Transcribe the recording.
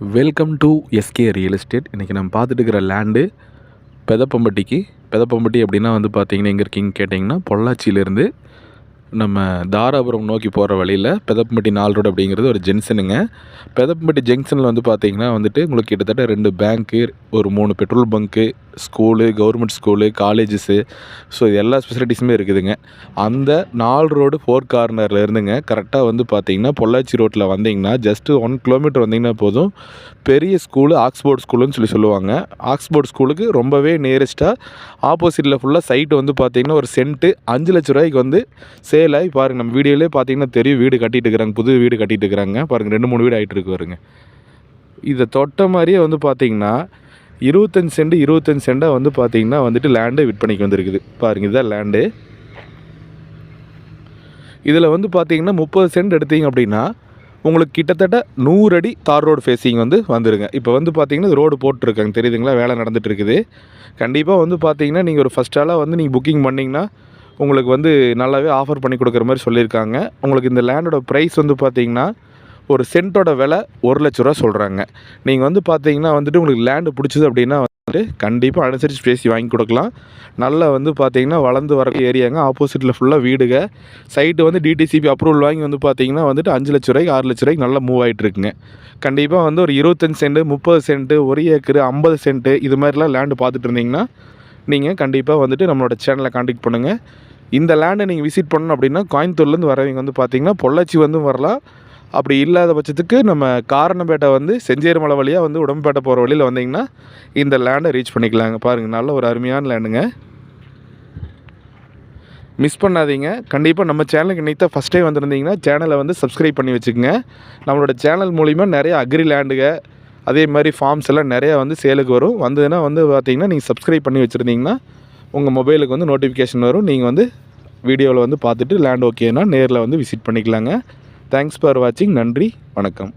Welcome to SK real estate. இன்றைக்கி நம்ம பார்த்துட்டு இருக்கிற லேண்டு பெதப்பம்பட்டி அப்படின்னா வந்து பார்த்திங்கன்னா எங்கே இருக்கீங்கன்னு கேட்டிங்கன்னா பொள்ளாச்சியிலேருந்து நம்ம தாராபுரம் நோக்கி போகிற வழியில் பெதப்பம்பட்டி 4 ரோடு அப்படிங்கிறது ஒரு ஜங்ஷனுங்க. பெதப்பம்பட்டி ஜங்ஷனில் வந்து பார்த்திங்கன்னா உங்களுக்கு கிட்டத்தட்ட 2 பேங்க்கு, ஒரு 3 petrol bunk, school, government school, colleges, so இது எல்லா ஃபெசிலிட்டிஸுமே இருக்குதுங்க. அந்த 4 ரோடு 4 கார்னரில் இருந்துங்க கரெக்டாக வந்து பார்த்திங்கன்னா பொள்ளாச்சி ரோட்டில் வந்தீங்கன்னா ஜஸ்ட்டு 1 கிலோமீட்டர் வந்தீங்கன்னா போதும், பெரிய ஸ்கூலு ஆக்ஸ்போர்ட் ஸ்கூலுன்னு சொல்லுவாங்க. ஆக்ஸ்போர்ட் ஸ்கூலுக்கு ரொம்பவே நியரஸ்ட்டாக ஆப்போசிட்டில் ஃபுல்லாக சைட்டு வந்து பார்த்திங்கன்னா ஒரு சென்ட்டு 5 லட்ச ரூபாய்க்கு வந்து சேல் ஆகி பாருங்கள். நம்ம வீடியோலேயே பார்த்திங்கன்னா தெரியும், வீடு கட்டிகிட்டு இருக்கிறாங்க, புது வீடு கட்டிகிட்டு இருக்கிறாங்க பாருங்கள். 2-3 வீடு ஆகிட்டு இருக்கு பாருங்க. இதை தொட்ட மாதிரியே வந்து பார்த்திங்கன்னா 25 சென்டாக வந்து பார்த்திங்கன்னா வந்துட்டு லேண்டு விற்பனைக்கு வந்துருக்குது பாருங்கள். இதுதான் லேண்டு. இதில் வந்து பார்த்திங்கன்னா 30 சென்ட் எடுத்தீங்க அப்படின்னா உங்களுக்கு கிட்டத்தட்ட 100 அடி தார் ரோடு ஃபேஸிங் வந்துருங்க. இப்போ வந்து பார்த்திங்கன்னா ரோடு போட்டுருக்காங்க தெரியுதுங்களா, வேலை நடந்துகிட்டு இருக்குது. கண்டிப்பாக வந்து பார்த்திங்கன்னா நீங்கள் ஒரு ஃபஸ்ட் ஆளாக வந்து நீங்கள் புக்கிங் பண்ணிங்கன்னா உங்களுக்கு வந்து நல்லாவே ஆஃபர் பண்ணி கொடுக்குற மாதிரி சொல்லியிருக்காங்க. உங்களுக்கு இந்த லேண்டோட ப்ரைஸ் வந்து பார்த்திங்கன்னா ஒரு சென்ட்டோட விலை 1 லட்ச ரூபா சொல்கிறாங்க. நீங்கள் வந்து பார்த்திங்கன்னா வந்துட்டு உங்களுக்கு லேண்டு பிடிச்சது அப்படின்னா வந்துட்டு கண்டிப்பாக அனுசரித்து பேசி வாங்கி கொடுக்கலாம். நல்லா வந்து பார்த்திங்கன்னா வளர்ந்து வர ஏரியாங்க. ஆப்போசிட்டில் ஃபுல்லாக வீடுங்க. சைட்டு வந்து டிடிசிபி அப்ரூவல் வாங்கி வந்து பார்த்திங்கன்னா வந்துட்டு 5 லட்ச ரூபாய்க்கு 6 லட்ச ரூபாய்க்கு நல்லா மூவ் ஆகிட்டு இருக்குங்க. கண்டிப்பாக வந்து ஒரு 25 சென்ட்டு, 30 சென்ட்டு, 1 ஏக்கரு, 50 சென்ட்டு இது மாதிரிலாம் லேண்டு பார்த்துட்டு இருந்தீங்கன்னா நீங்கள் கண்டிப்பாக வந்துட்டு நம்மளோட சேனலை காண்டாக்ட் பண்ணுங்கள். இந்த லேண்டை நீங்கள் விசிட் பண்ணணும் அப்படின்னா கோயம்புத்தூர்லேருந்து வரவங்க வந்து பார்த்திங்கன்னா பொள்ளாச்சி வந்து வரலாம். அப்படி இல்லாத பட்சத்துக்கு நம்ம காரணம்பேட்டை வந்து செஞ்சேரிமலை வழியாக வந்து உடம்பேட்டை போகிற வழியில் வந்தீங்கன்னா இந்த லேண்டை ரீச் பண்ணிக்கலாங்க. பாருங்கள், நல்ல ஒரு அருமையான லேண்டுங்க, மிஸ் பண்ணாதீங்க. கண்டிப்பாக நம்ம சேனலுக்கு இன்றைக்கி தான் ஃபஸ்ட் டைம் வந்திருந்தீங்கன்னா சேனலை வந்து சப்ஸ்கிரைப் பண்ணி வச்சுக்கோங்க. நம்மளோட சேனல் மூலிமா நிறைய அக்ரி லேண்டுங்க அதே மாதிரி ஃபார்ம்ஸ் எல்லாம் நிறையா வந்து சேலுக்கு வரும். வந்ததுன்னா வந்து பார்த்திங்கன்னா நீங்கள் சப்ஸ்கிரைப் பண்ணி வச்சுருந்தீங்கன்னா உங்கள் மொபைலுக்கு வந்து நோட்டிஃபிகேஷன் வரும். நீங்கள் வந்து வீடியோவில் வந்து பார்த்துட்டு லேண்ட் ஓகேனா நேரில் வந்து விசிட் பண்ணிக்கலாங்க. தேங்க்ஸ் ஃபார் வாட்சிங். நன்றி, வணக்கம்.